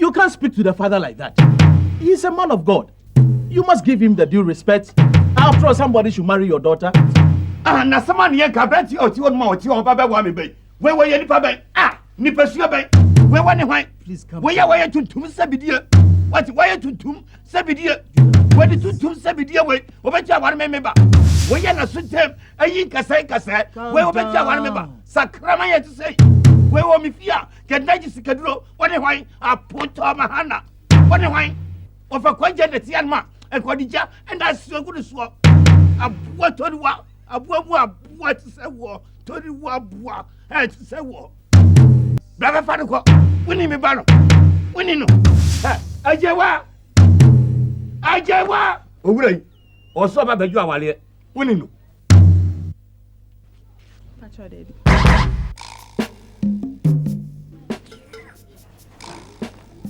You can't speak to the father like that. He's a man of God. You must give him the due respect. After all, somebody should marry your daughter. Na someone here can bet you or you want you on Baba Wami. Where were you, Papa? Nipasia Bay. Where one wine? Please come. Where are you to Sabidia? What wire to Tum Sabidia? Where did you Tum Sabidia wait? Over to one member. Where you not suit them? A yinka say, where over to one member? Sacramaya to say. Where were me fear? Can I just draw? What a wine? I put on my hand. What a wine? Of a quite the Tianma and Quadija, and that's so good as well. A what to what? A what to say war? To the war, and to say war. Brother Fanuko, winning me banner. Winning. AGYA. Owurey. Or so about the Juawale. Winning. Pacho, Daddy.